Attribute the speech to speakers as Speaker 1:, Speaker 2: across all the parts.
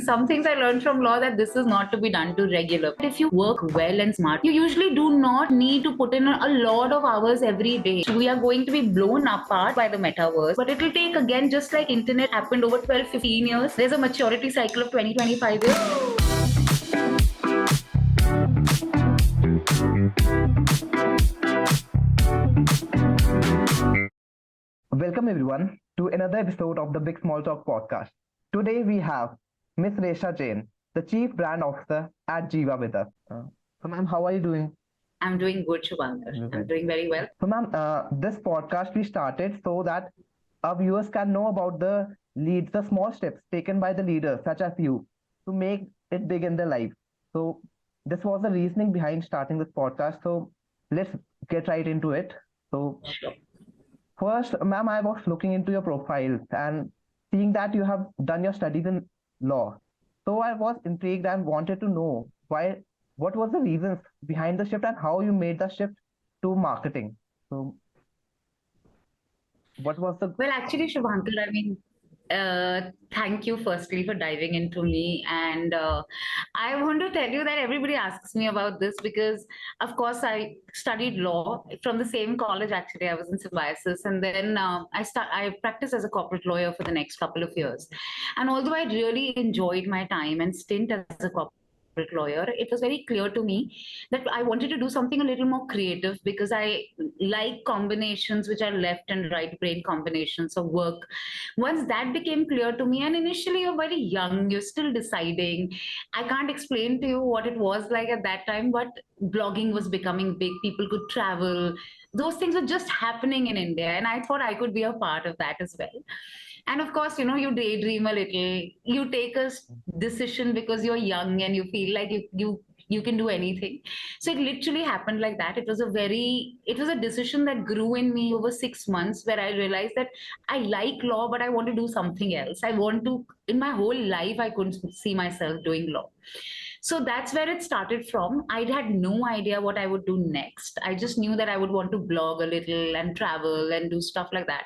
Speaker 1: some things I learned from law that this is not to be done too regular. If you work well and smart, you usually do not need to put in a lot of hours every day. We are going to be blown apart by the metaverse, but it will take, again, just like internet happened over 12, 15 years. There's a maturity cycle of 20, 25 years.
Speaker 2: Welcome everyone to another episode of the BigSmall Talk podcast. Today we have Miss Resha Jain, the Chief Brand Officer at Giva with us. So ma'am, how are you doing?
Speaker 1: I'm doing good, Shubhankar. I'm doing very well.
Speaker 2: So ma'am, this podcast we started so that our viewers can know about the small steps taken by the leaders such as you to make it big in their life. So this was the reasoning behind starting this podcast. So let's get right into it. So first, ma'am, I was looking into your profile and seeing that you have done your studies in law. So I was intrigued and wanted to know what was the reasons behind the shift and how you made the shift to marketing. So what was the...
Speaker 1: Well, actually, Shubhankar, thank you firstly for diving into me. And I want to tell you that everybody asks me about this because, of course, I studied law from the same college. Actually, I was in symbiosis, and then I practiced as a corporate lawyer for the next couple of years. And although I really enjoyed my time and stint as a corporate lawyer, it was very clear to me that I wanted to do something a little more creative because I like combinations which are left and right brain combinations of work. Once that became clear to me, and initially you're very young, you're still deciding. I can't explain to you what it was like at that time, but blogging was becoming big. People could travel. Those things were just happening in India, and I thought I could be a part of that as well. And of course, you daydream a little. You take a decision because you're young and you feel like you can do anything. So it literally happened like that. It was a decision that grew in me over 6 months, where I realized that I like law, but I want to do something else. In my whole life, I couldn't see myself doing law. So that's where it started from. I had no idea what I would do next. I just knew that I would want to blog a little and travel and do stuff like that.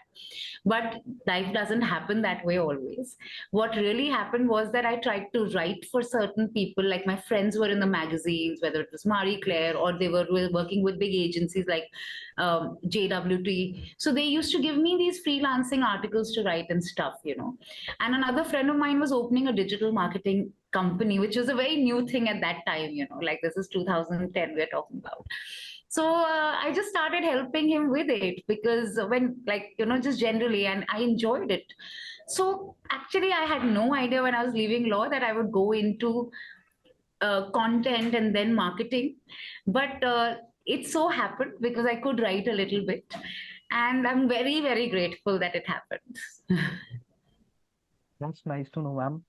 Speaker 1: But life doesn't happen that way always. What really happened was that I tried to write for certain people, like my friends were in the magazines, whether it was Marie Claire or they were working with big agencies like JWT. So they used to give me these freelancing articles to write and stuff. And another friend of mine was opening a digital marketing company, which was a very new thing at that time, like this is 2010 we're talking about. So I just started helping him with it because just generally, and I enjoyed it. So actually, I had no idea when I was leaving law that I would go into content and then marketing. But it so happened because I could write a little bit. And I'm very, very grateful that it happened.
Speaker 2: That's nice to know, ma'am.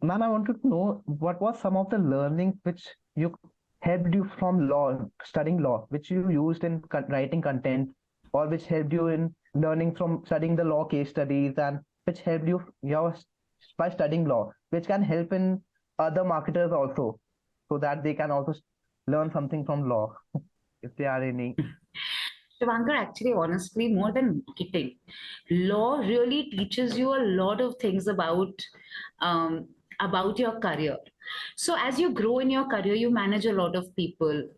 Speaker 2: Ma'am, I wanted to know what was some of the learning which you helped you from studying law, which you used in writing content, or which helped you in learning from studying the law case studies, and which helped you by studying law, which can help in other marketers also, so that they can also learn something from law, if there are any.
Speaker 1: Shivankar, actually, honestly, more than marketing, law really teaches you a lot of things about your career. So as you grow in your career, you manage a lot of people.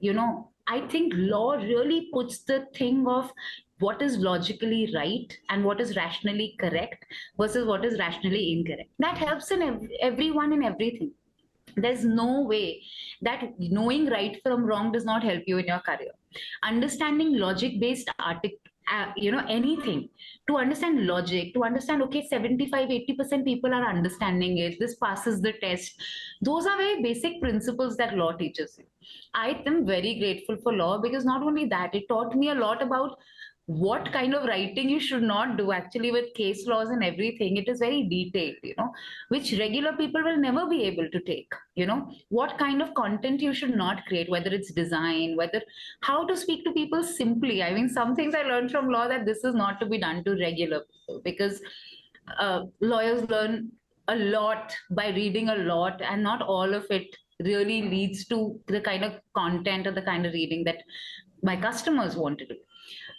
Speaker 1: I think law really puts the thing of what is logically right and what is rationally correct versus what is rationally incorrect. That helps in everyone in everything. There's no way that knowing right from wrong does not help you in your career. Understanding logic based anything, to understand logic, to understand, okay, 75-80% people are understanding it, this passes the test. Those are very basic principles that law teaches you. I am very grateful for law because not only that, it taught me a lot about what kind of writing you should not do. Actually, with case laws and everything, it is very detailed, which regular people will never be able to take. What kind of content you should not create, whether it's design, whether how to speak to people simply. I mean, some things I learned from law that this is not to be done to regular people because lawyers learn a lot by reading a lot, and not all of it really leads to the kind of content or the kind of reading that my customers want to do.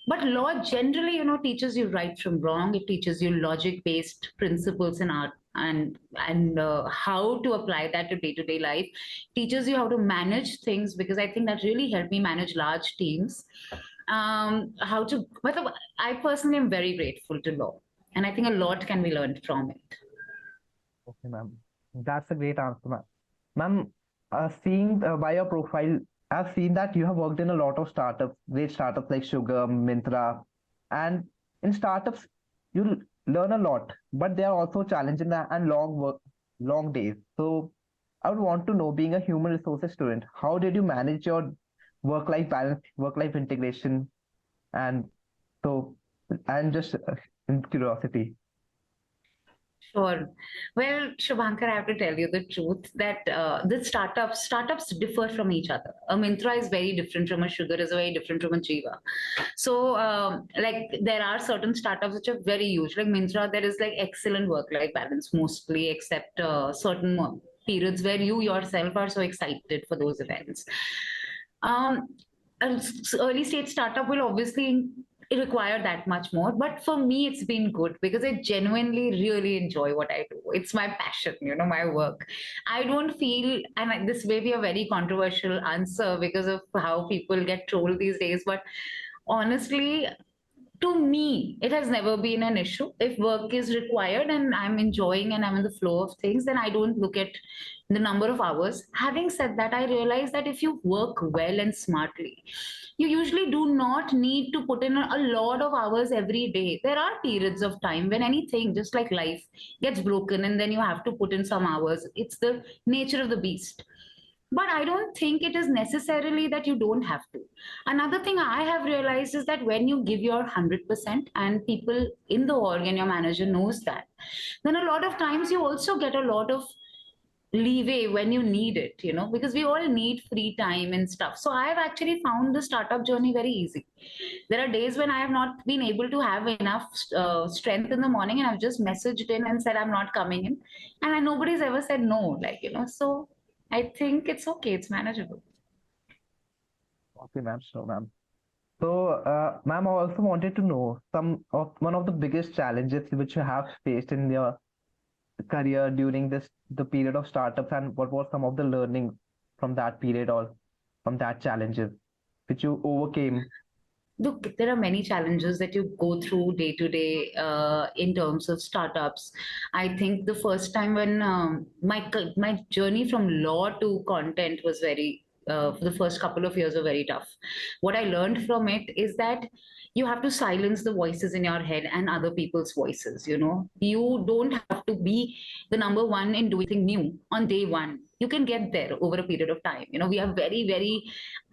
Speaker 1: But law generally, teaches you right from wrong. It teaches you logic-based principles and and how to apply that to day-to-day life, teaches you how to manage things, because I think that really helped me manage large teams. How to, but I personally am very grateful to law, and I think a lot can be learned from it.
Speaker 2: Okay, ma'am. That's a great answer, ma'am. Ma'am, seeing by your profile, I've seen that you have worked in a lot of startups, great startups like Sugar, Myntra, and in startups you learn a lot, but they are also challenging and long work, long days. So I would want to know, being a human resources student, how did you manage your work-life balance, work-life integration, and so, and just in curiosity.
Speaker 1: Sure. Well, Shubhankar, I have to tell you the truth that the startups differ from each other. A Myntra is very different from a Sugar, is very different from a Jiva. So, like there are certain startups which are very huge. Like Myntra, there is like excellent work-life balance mostly, except certain periods where you yourself are so excited for those events. Um, Early stage startup will obviously require that much more, but for me it's been good because I genuinely really enjoy what I do. It's my passion, my work. I don't feel, and this may be a very controversial answer because of how people get trolled these days, but honestly, to me, it has never been an issue. If work is required and I'm enjoying and I'm in the flow of things, then I don't look at the number of hours. Having said that, I realize that if you work well and smartly, you usually do not need to put in a lot of hours every day. There are periods of time when anything, just like life, gets broken and then you have to put in some hours. It's the nature of the beast. But I don't think it is necessarily that you don't have to. Another thing I have realized is that when you give your 100% and people in the org and your manager knows that, then a lot of times you also get a lot of leeway when you need it, because we all need free time and stuff. So I have actually found the startup journey very easy. There are days when I have not been able to have enough strength in the morning, and I've just messaged in and said I'm not coming in, and nobody's ever said no, so I think it's okay, it's manageable.
Speaker 2: Okay, ma'am. So, ma'am. So, ma'am, I also wanted to know one of the biggest challenges which you have faced in your career during the period of startups, and what was some of the learning from that period or from that challenges which you overcame.
Speaker 1: Look, there are many challenges that you go through day to day in terms of startups. I think the first time when my journey from law to content was very for the first couple of years were very tough. What I learned from it is that you have to silence the voices in your head and other people's voices. You don't have to be the number one in doing something new on day one. You can get there over a period of time. We are very, very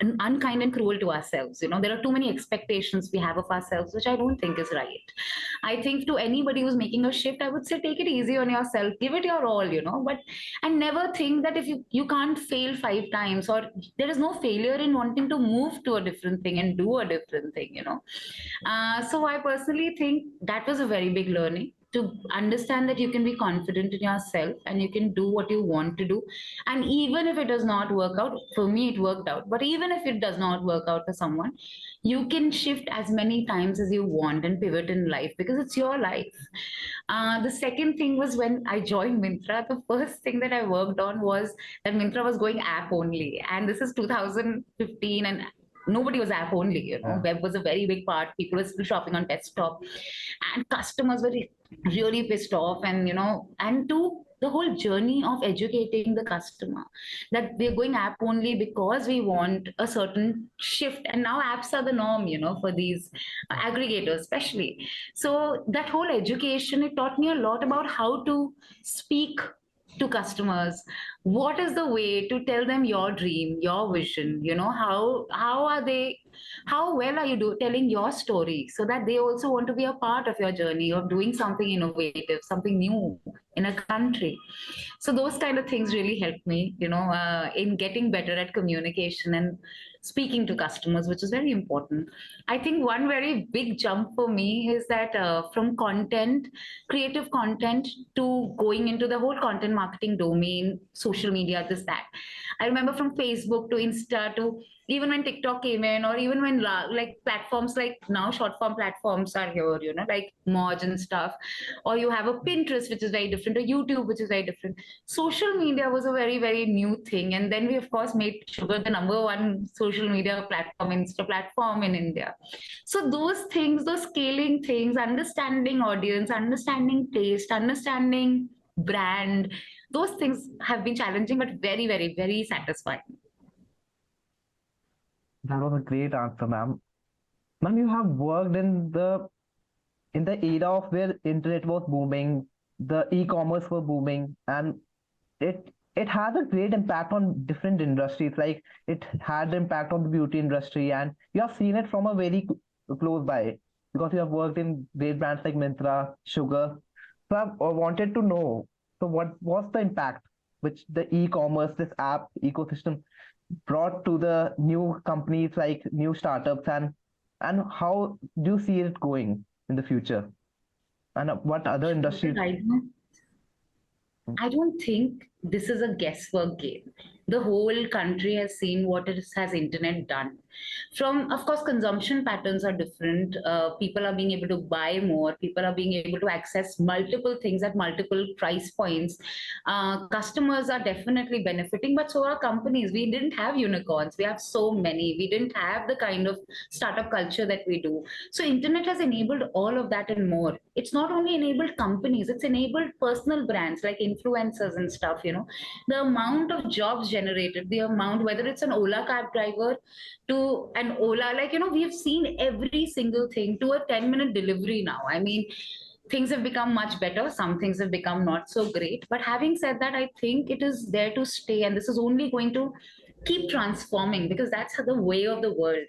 Speaker 1: unkind and cruel to ourselves. There are too many expectations we have of ourselves, which I don't think is right. I think to anybody who's making a shift, I would say take it easy on yourself, give it your all, but and never think that if you can't fail 5 times, or there is no failure in wanting to move to a different thing and do a different thing. So I personally think that was a very big learning, to understand that you can be confident in yourself and you can do what you want to do. And even if it does not work out, for me, it worked out. But even if it does not work out for someone, you can shift as many times as you want and pivot in life because it's your life. The second thing was when I joined Myntra, the first thing that I worked on was that Myntra was going app only. And this is 2015, and nobody was app only.
Speaker 2: Yeah.
Speaker 1: Web was a very big part. People were still shopping on desktop, and customers were really pissed off. And to the whole journey of educating the customer that we're going app only because we want a certain shift, and now apps are the norm, for these aggregators especially. So that whole education, it taught me a lot about how to speak to customers. What is the way to tell them your dream, your vision? How are they, how well are you telling your story, so that they also want to be a part of your journey of doing something innovative, something new in a country. So those kind of things really helped me, in getting better at communication and speaking to customers, which is very important. I think one very big jump for me is that from content, creative content, to going into the whole content marketing domain, social media, this, that. I remember from Facebook to Insta to even when TikTok came in, or even when like platforms like now short form platforms are here, like Moj and stuff, or you have a Pinterest, which is very different, or YouTube, which is very different. Social media was a very, very new thing. And then we, of course, made Sugar the number one social media platform, Insta platform in India. So those things, those scaling things, understanding audience, understanding taste, understanding brand, those things have been challenging, but very, very, very satisfying.
Speaker 2: That was a great answer, ma'am. Ma'am, you have worked in the era of where internet was booming, the e-commerce was booming, and it has a great impact on different industries. Like it had impact on the beauty industry, and you have seen it from a very close by because you have worked in great brands like Myntra, Sugar. So I wanted to know, so what was the impact which the e-commerce, this app ecosystem brought to the new companies like new startups, and how do you see it going in the future, and what other industries?
Speaker 1: I don't I don't think this is a guesswork game. The whole country has seen what it has internet done. From, of course, consumption patterns are different. People are being able to buy more. People are being able to access multiple things at multiple price points. Customers are definitely benefiting, but so are companies. We didn't have unicorns. We have so many. We didn't have the kind of startup culture that we do. So internet has enabled all of that and more. It's not only enabled companies, it's enabled personal brands like influencers and stuff. The amount of jobs generated, the amount, whether it's an Ola cab driver to an Ola, like, we have seen every single thing to a 10-minute delivery now. I mean, things have become much better. Some things have become not so great. But having said that, I think it is there to stay. And this is only going to keep transforming, because that's the way of the world.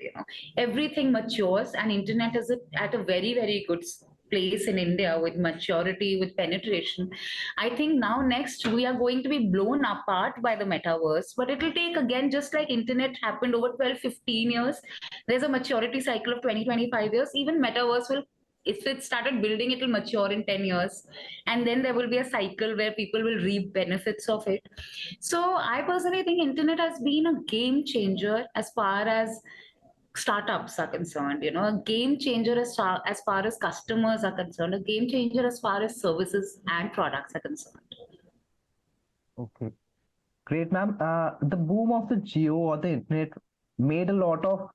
Speaker 1: Everything matures, and internet is at a very, very good place in India with maturity, with penetration. I think now next we are going to be blown apart by the metaverse, but it'll take, again, just like internet happened over 12, 15 years. There's a maturity cycle of 20, 25 years. Even metaverse will, if it started building, it will mature in 10 years, and then there will be a cycle where people will reap benefits of it. So I personally think internet has been a game changer as far as startups are concerned, a game changer as far as customers are concerned, a game changer as far as services and products are concerned.
Speaker 2: Okay, great, ma'am. The boom of the geo or the internet made a lot of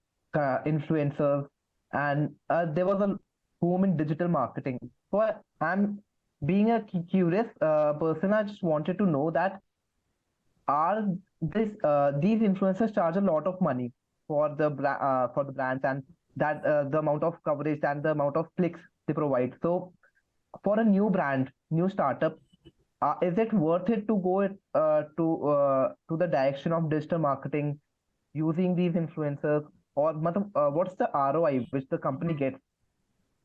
Speaker 2: influencers, and there was a boom in digital marketing. So I'm being a curious person. I just wanted to know that are these influencers charge a lot of money for the brands, and that the amount of coverage and the amount of clicks they provide. So for a new brand, new startup, is it worth it to go to the direction of digital marketing using these influencers, or what's the ROI which the company gets?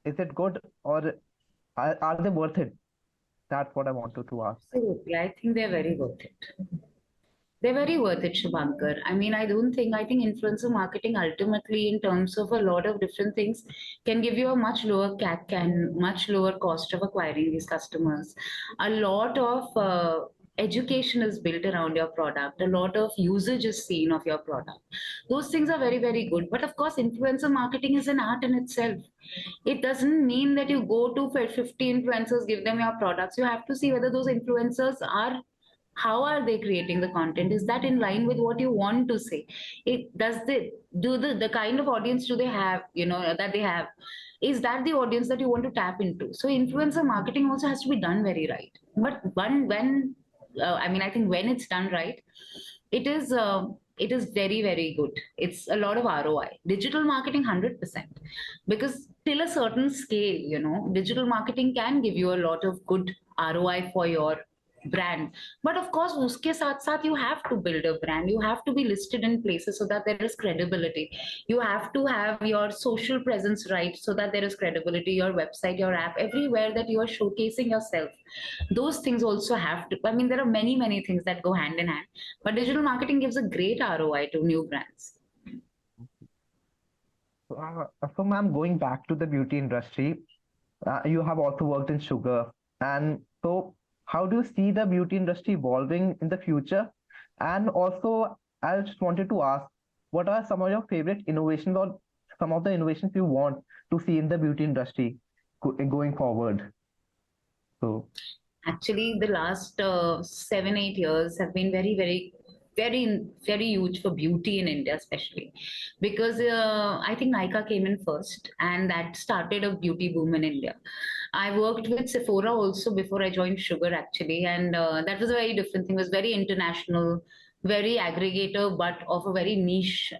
Speaker 2: Is it good, or are they worth it? That's what I wanted to ask.
Speaker 1: Absolutely, I think they're very worth it. They're very worth it, Shubhankar. I mean, I think influencer marketing ultimately, in terms of a lot of different things, can give you a much lower CAC and much lower cost of acquiring these customers. A lot of education is built around your product. A lot of usage is seen of your product. Those things are very, very good. But of course, influencer marketing is an art in itself. It doesn't mean that you go to 50 influencers, give them your products. You have to see whether those influencers are, how are they creating the content, is that in line with what you want to say, it does they do the kind of audience do they have, that they have, is that the audience that you want to tap into? So influencer marketing also has to be done very right. But when I mean, I think when it's done right, it is very, very good. It's a lot of ROI. Digital marketing 100%, because till a certain scale, digital marketing can give you a lot of good ROI for your brand. But of course, uske saath saath you have to build a brand. You have to be listed in places so that there is credibility. You have to have your social presence right so that there is credibility. Your website, your app, everywhere that you are showcasing yourself. Those things also have to. I mean, there are many, many things that go hand in hand. But digital marketing gives a great ROI to new brands.
Speaker 2: So, ma'am, going back to the beauty industry, you have also worked in sugar. And so, how do you see the beauty industry evolving in the future? And also, I just wanted to ask, what are some of your favorite innovations or some of the innovations you want to see in the beauty industry going forward? So,
Speaker 1: Actually, the last 7, 8 years have been very, very, very huge for beauty in India, especially because I think Nykaa came in first, and that started a beauty boom in India. I worked with Sephora also before I joined Sugar, actually, and that was a very different thing. It was very international, very aggregator, but of a very niche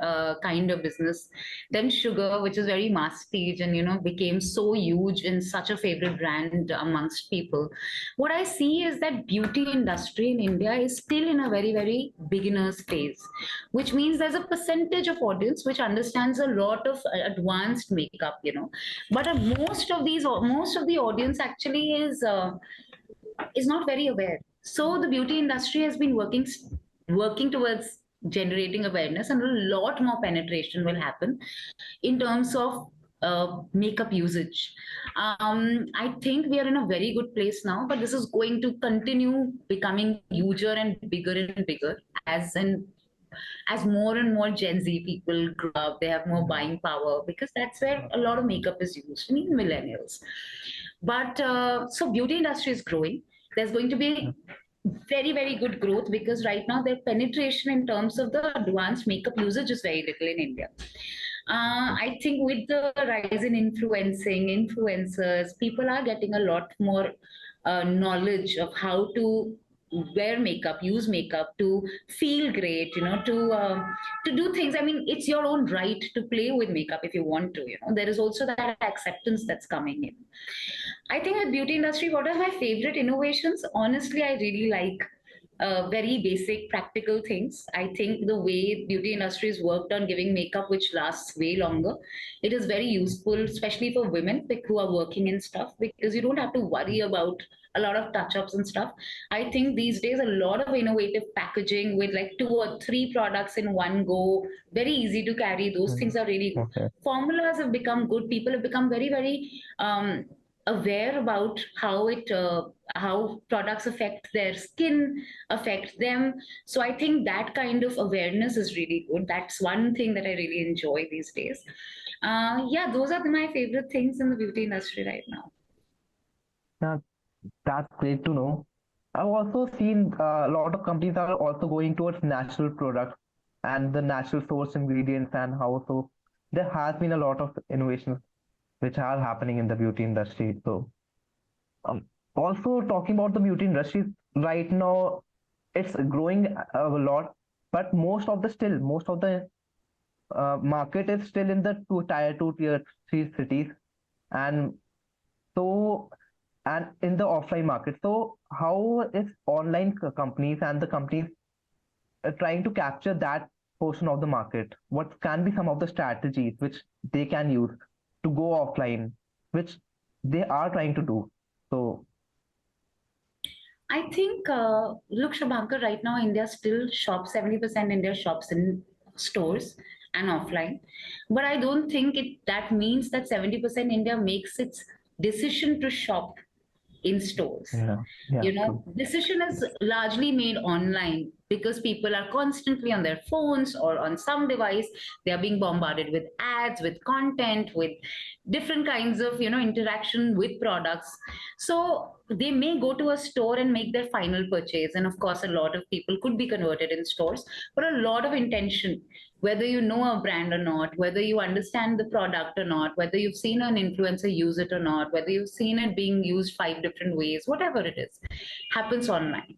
Speaker 1: kind of business. Then Sugar, which is very masstige, and became so huge and such a favorite brand amongst people. What I see is that beauty industry in India is still in a very, very beginners phase, which means there's a percentage of audience which understands a lot of advanced makeup, but most of the audience actually is not very aware. So the beauty industry has been working towards generating awareness, and a lot more penetration will happen in terms of makeup usage. I think we are in a very good place now, but this is going to continue becoming huger and bigger as more and more Gen Z people grow up, they have more
Speaker 2: yeah,
Speaker 1: buying power because that's where a lot of makeup is used, I mean millennials. But so beauty industry is growing. There's going to
Speaker 2: yeah,
Speaker 1: be very, very good growth because right now their penetration in terms of the advanced makeup usage is very little in India.
Speaker 2: okay.
Speaker 1: I think with the rise in influencers, people are getting a lot more knowledge of how to wear makeup, use makeup to feel great, to do things. I mean, it's your own right to play with makeup if you want to. There is also that acceptance that's coming in. I think with beauty industry, what are my favorite innovations? Honestly, I really like very basic practical things. I think the way beauty industry has worked on giving makeup which lasts way longer, it is very useful, especially for women who are working and stuff, because you don't have to worry about a lot of touch-ups and stuff. I think these days a lot of innovative packaging with like 2 or 3 products in one go, very easy to carry. Those
Speaker 2: Mm,
Speaker 1: things are really good.
Speaker 2: okay.
Speaker 1: Formulas have become good. People have become very, very aware about how products affect their skin, affect them. So I think that kind of awareness is really good. That's one thing that I really enjoy these days. Yeah, those are my favorite things in the beauty industry right now.
Speaker 2: Yeah, that's great to know. I've also seen a lot of companies are also going towards natural products and the natural source ingredients and how so there has been a lot of innovations which are happening in the beauty industry. So, um, also talking about the beauty industry right now, it's growing a lot, but most of the market is still in the tier two, tier three cities, and so and in the offline market. So how is online companies and the companies trying to capture that portion of the market? What can be some of the strategies which they can use to go offline, which they are trying to do? So
Speaker 1: I think, look, Shabhankar, right now India still shops, 70% India shops in stores and offline. But I don't think that means that 70% India makes its decision to shop in stores.
Speaker 2: yeah, yeah, true.
Speaker 1: Decision is largely made online because people are constantly on their phones or on some device. They are being bombarded with ads, with content, with different kinds of interaction with products. So they may go to a store and make their final purchase, and of course a lot of people could be converted in stores, but a lot of intention, whether you know a brand or not, whether you understand the product or not, whether you've seen an influencer use it or not, whether you've seen it being used 5 different ways, whatever it is, happens online.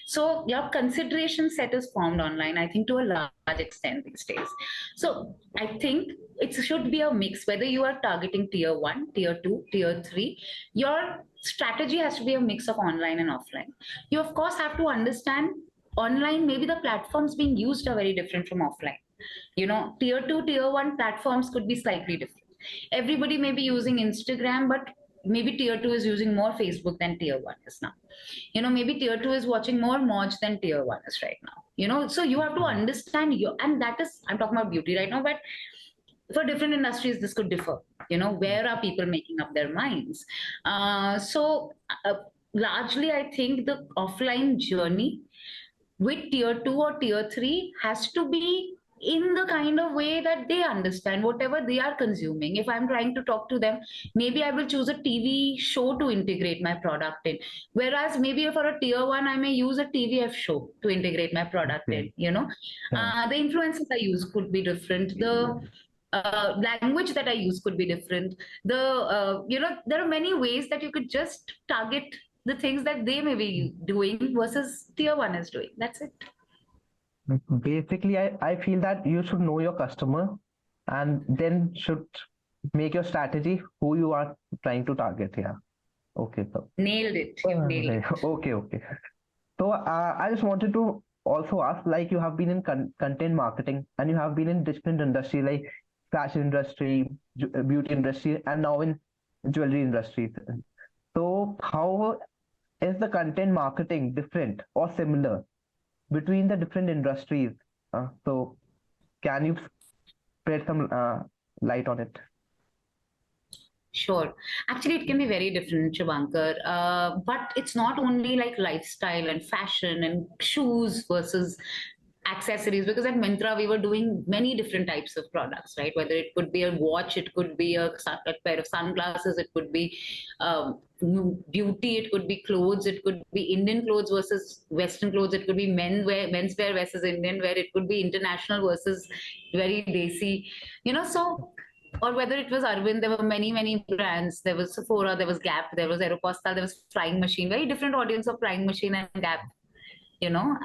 Speaker 1: So your consideration set is formed online, I think, to a large extent these days. So I think it should be a mix, whether you are targeting tier one, tier two, tier three, your strategy has to be a mix of online and offline. You, of course, have to understand online, maybe the platforms being used are very different from offline. Tier 2, tier 1 platforms could be slightly different. Everybody may be using Instagram, but maybe tier 2 is using more Facebook than tier 1 is now. Maybe tier 2 is watching more Moj than tier 1 is right now. So you have to
Speaker 2: Yeah,
Speaker 1: understand and that is, I'm talking about beauty right now, but for different industries this could differ. Where are people making up their minds? So largely I think the offline journey with tier 2 or tier 3 has to be in the kind of way that they understand whatever they are consuming. If I'm trying to talk to them, maybe I will choose a TV show to integrate my product in, whereas maybe for a tier 1 I may use a TVF show to integrate my product
Speaker 2: Okay.
Speaker 1: in.
Speaker 2: Yeah.
Speaker 1: The influences I use could be different, the language that I use could be different. There are many ways that you could just target the things that they may be doing versus tier 1 is doing. That's it.
Speaker 2: Basically, I feel that you should know your customer and then should make your strategy who you are trying to target. Yeah. Okay. So,
Speaker 1: Nailed it. You've nailed it.
Speaker 2: okay. Okay. So I just wanted to also ask, like you have been in content marketing and you have been in different industry like fashion industry, beauty industry, and now in jewelry industry. So how is the content marketing different or similar between the different industries? So can you spread some light on it?
Speaker 1: Sure. Actually, it can be very different, Shivankar. But it's not only like lifestyle and fashion and shoes versus accessories, because at Myntra we were doing many different types of products, right? Whether it could be a watch, it could be a pair of sunglasses, it could be beauty, it could be clothes, it could be Indian clothes versus Western clothes, it could be menswear versus Indian wear, it could be international versus very desi, so or whether it was Arvind, there were many, many brands. There was Sephora, there was Gap, there was Aeropostale, there was Flying Machine, very different audience of Flying Machine and Gap. you know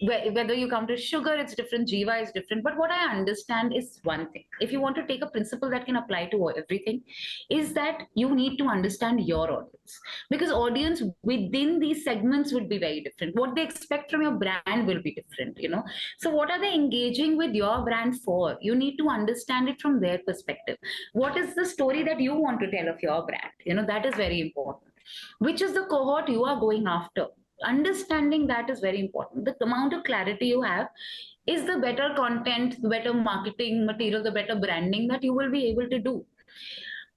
Speaker 1: whether you come to sugar, it's different, Giva is different, but what I understand is one thing. If you want to take a principle that can apply to everything, is that you need to understand your audience, because audience within these segments would be very different. What they expect from your brand will be different. So what are they engaging with your brand for? You need to understand it from their perspective. What is the story that you want to tell of your brand? That is very important. Which is the cohort you are going after? Understanding that is very important. The amount of clarity you have is the better content, the better marketing material, the better branding that you will be able to do.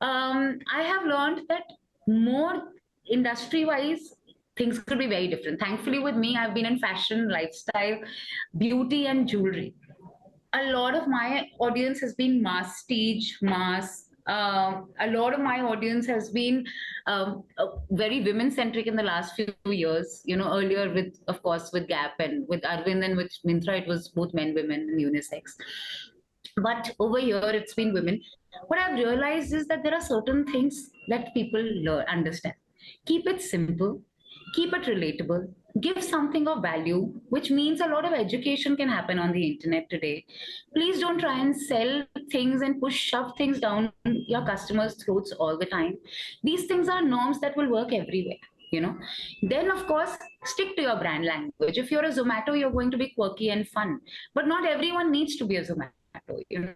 Speaker 1: I have learned that more industry wise, things could be very different. Thankfully, with me, I've been in fashion, lifestyle, beauty, and jewelry. A lot of my audience has been mass stage, mass. A lot of my audience has been very women centric in the last few years. Earlier with, of course, with Gap and with Arvind and with Myntra, it was both men, women, and unisex. But over here, it's been women. What I've realized is that there are certain things that people understand. Keep it simple, keep it relatable, give something of value, which means a lot of education can happen on the internet today. Please don't try and sell things and shove things down your customers' throats all the time. These things are norms that will work everywhere. You know, then of course, stick to your brand language. If you're a Zomato, you're going to be quirky and fun, but not everyone needs to be a Zomato.
Speaker 2: Okay.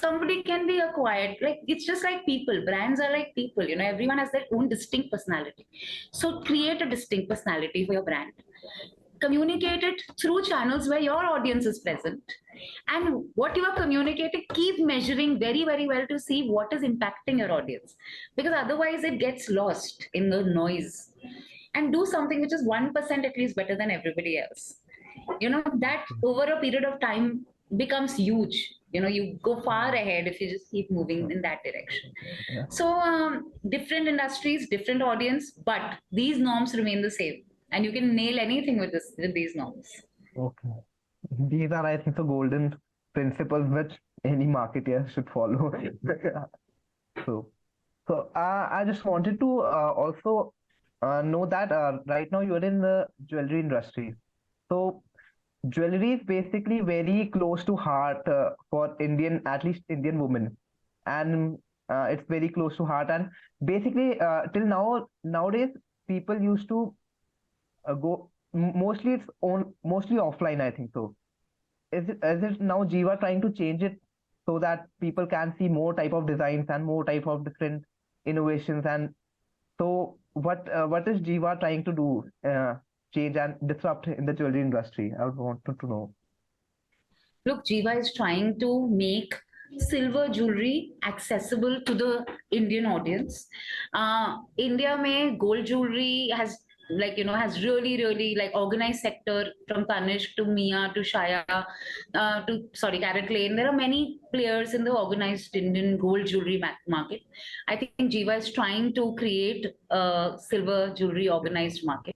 Speaker 1: Somebody can be a quiet, like it's just like people. Brands are like people. Everyone has their own distinct personality. So create a distinct personality for your brand. Communicate it through channels where your audience is present. And what you are communicating, keep measuring very, very well to see what is impacting your audience. Because otherwise it gets lost in the noise. And do something which is 1% at least better than everybody else. That over a period of time becomes huge. You go far ahead if you just keep moving in that direction.
Speaker 2: Yeah.
Speaker 1: So different industries, different audience, but these norms remain the same, and you can nail anything with these norms.
Speaker 2: Okay. These are, I think, the golden principles which any marketer should follow. So, I just wanted to also know that right now you're in the jewelry industry. So, jewelry is basically very close to heart for Indian, at least Indian women, and it's very close to heart. And basically, till nowadays, people used to mostly mostly offline, I think so. Is it now Jiva trying to change it so that people can see more type of designs and more type of different innovations? And so what is Jiva trying to do, change and disrupt in the jewelry industry? I would want to know.
Speaker 1: Look, Jiva is trying to make silver jewelry accessible to the Indian audience. India mein gold jewelry has, like, has really like organized sector from Tanishq to Mia to Shaya, to, sorry, Carrot Lane. There are many players in the organized Indian gold jewelry market. I think Jiva is trying to create a silver jewelry organized market.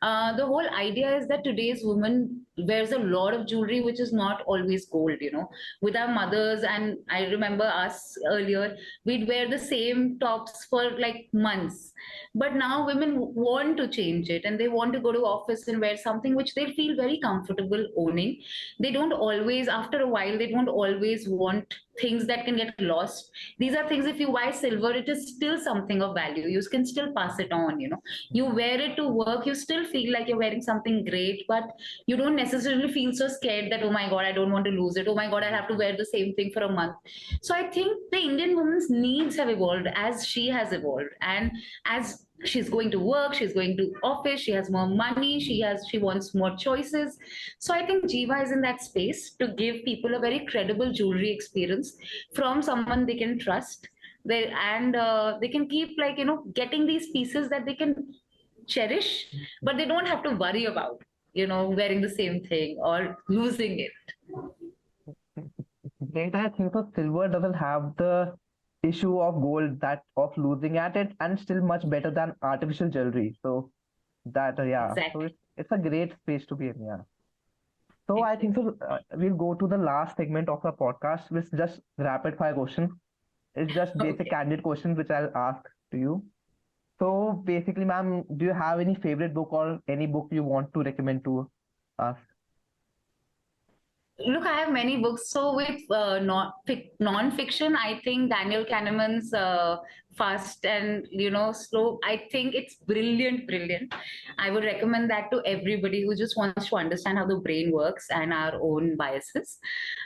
Speaker 1: The whole idea is that today's woman wears a lot of jewelry which is not always gold, with our mothers. And I remember us earlier, we'd wear the same tops for like months, but now women want to change it, and they want to go to office and wear something which they feel very comfortable owning. They don't always, after a while, they don't always want things that can get lost. These are things, if you buy silver, it is still something of value, you can still pass it on. You wear it to work, you still feel like you're wearing something great, but you don't necessarily feel so scared that, oh my God, I don't want to lose it. Oh my God, I'll have to wear the same thing for a month. So I think the Indian woman's needs have evolved as she has evolved. And as she's going to work, she's going to office, she has more money, she wants more choices. So I think Jiva is in that space to give people a very credible jewelry experience from someone they can trust. They can keep, like, getting these pieces that they can cherish, but they don't have to worry about, wearing the same thing or losing it.
Speaker 2: Great, I think so. Silver doesn't have the issue of gold, that of losing at it, and still much better than artificial jewelry. So that yeah, so
Speaker 1: Exactly.
Speaker 2: it's a great space to be in. Yeah. So I think so. We'll go to the last segment of the podcast, which is just rapid fire question. It's just basic
Speaker 1: Okay.
Speaker 2: candid questions which I'll ask to you. So basically, ma'am, do you have any favorite book or any book you want to recommend to us?
Speaker 1: Look, I have many books. So with non-fiction, I think Daniel Kahneman's Fast and, Slow. I think it's brilliant, brilliant. I would recommend that to everybody who just wants to understand how the brain works and our own biases.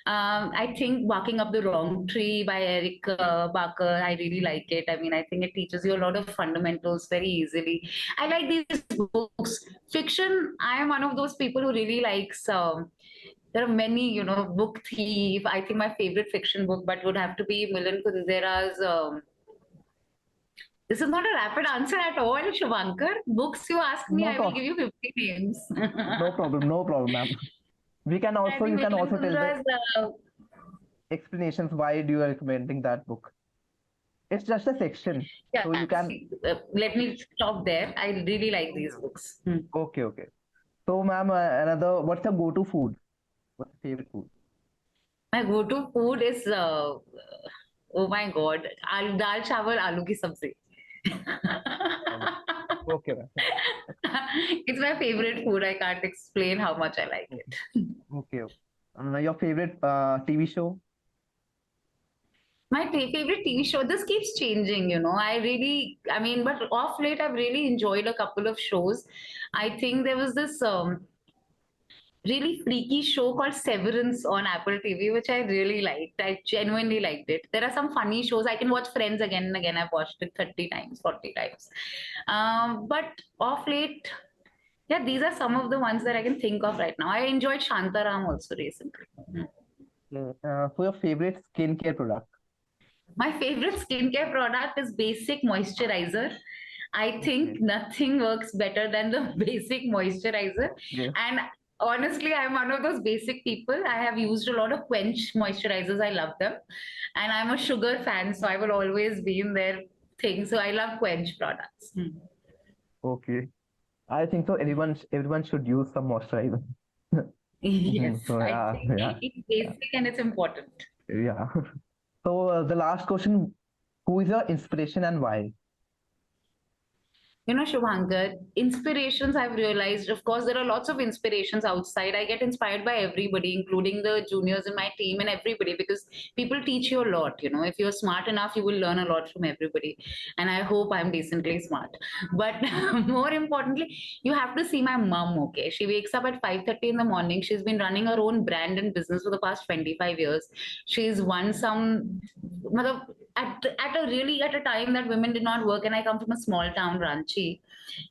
Speaker 1: I think Barking Up the Wrong Tree by Eric Barker. I really like it. I mean, I think it teaches you a lot of fundamentals very easily. I like these books. Fiction. I am one of those people who really likes. There are many, book thief. I think my favorite fiction book, but would have to be Milan Kundera's. This is not a rapid answer at all, Shavankar. Books you ask me,
Speaker 2: No
Speaker 1: I will
Speaker 2: problem.
Speaker 1: give you 50 names.
Speaker 2: No problem. No problem, ma'am. We can
Speaker 1: I
Speaker 2: also
Speaker 1: think
Speaker 2: you can
Speaker 1: Milan
Speaker 2: also tell the
Speaker 1: Kundera's.
Speaker 2: explanations why do you are recommending that book. It's just a section,
Speaker 1: Yeah,
Speaker 2: so you can.
Speaker 1: see, let me stop there. I really like these books. Hmm.
Speaker 2: Okay, okay. So, ma'am, another. What's your go-to food? What's your favorite food?
Speaker 1: My go-to food is, oh my God, dal chawal, aloo ki sabzi.
Speaker 2: Um, Okay, ma'am.
Speaker 1: It's my favorite food. I can't explain how much I like
Speaker 2: Okay,
Speaker 1: it.
Speaker 2: okay. Your favorite TV show?
Speaker 1: My favorite TV show, this keeps changing, I mean, but off late, I've really enjoyed a couple of shows. I think there was this really freaky show called Severance on Apple TV, which I really liked. I genuinely liked it. There are some funny shows. I can watch Friends again and again. I've watched it 30 times, 40 times. But off late, yeah, these are some of the ones that I can think of right now. I enjoyed Shantaram also recently. Hmm.
Speaker 2: So your favorite skincare product?
Speaker 1: My favorite skincare product is basic moisturizer. I think
Speaker 2: Okay,
Speaker 1: nothing works better than the basic moisturizer.
Speaker 2: okay,
Speaker 1: And honestly, I'm one of those basic people. I have used a lot of Quench moisturizers. I love them. And I'm a sugar fan, so I will always be in their thing. So I love Quench products. Hmm.
Speaker 2: okay. I think so. Everyone should use some moisturizer.
Speaker 1: Yes,
Speaker 2: So
Speaker 1: I
Speaker 2: yeah,
Speaker 1: think
Speaker 2: yeah,
Speaker 1: it's basic and it's important.
Speaker 2: yeah. So the last question: who is your inspiration and why?
Speaker 1: Shubhankar, inspirations I've realized, of course, there are lots of inspirations outside. I get inspired by everybody, including the juniors in my team and everybody, because people teach you a lot. If you're smart enough, you will learn a lot from everybody. And I hope I'm decently smart. But more importantly, you have to see my mom, okay? She wakes up at 5:30 in the morning. She's been running her own brand and business for the past 25 years. She's won some, matlab, at a time that women did not work, and I come from a small town, Ranchi.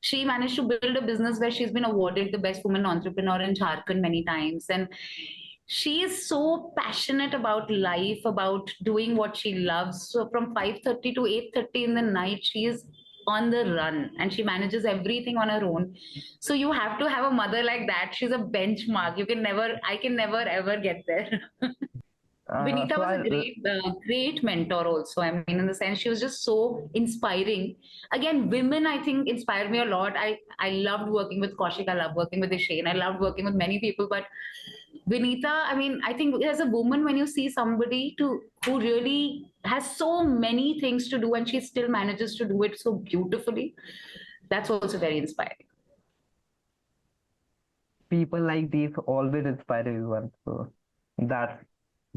Speaker 1: She managed to build a business where she's been awarded the best woman entrepreneur in Jharkhand many times. And she is so passionate about life, about doing what she loves. So from 5:30 to 8:30 in the night, she is on the run and she manages everything on her own. So you have to have a mother like that. She's a benchmark. You can never, I can never ever get there. Vinita
Speaker 2: So
Speaker 1: was a
Speaker 2: I
Speaker 1: great mentor also. I mean, in the sense, she was just so inspiring. Again, women, I think, inspire me a lot. I loved working with Kaushik. I loved working with Ishane. I loved working with many people. But Vinita, I mean, I think as a woman, when you see somebody who really has so many things to do and she still manages to do it so beautifully, that's also very inspiring.
Speaker 2: people like these always inspire everyone. So that's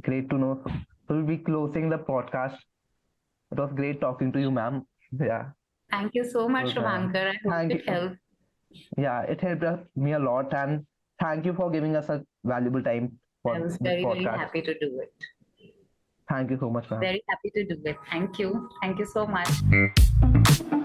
Speaker 2: great to know. So we'll be closing the podcast. It was great talking to you, ma'am. Yeah.
Speaker 1: Thank you so much,
Speaker 2: So,
Speaker 1: Shubhankar. I hope
Speaker 2: thank
Speaker 1: it
Speaker 2: you.
Speaker 1: helped.
Speaker 2: Yeah, it helped me a lot, and thank you for giving us a valuable time
Speaker 1: I
Speaker 2: for
Speaker 1: was
Speaker 2: this
Speaker 1: very, very
Speaker 2: podcast.
Speaker 1: happy to do it.
Speaker 2: Thank you so much, ma'am.
Speaker 1: Very happy to do it. Thank you. Thank you so much.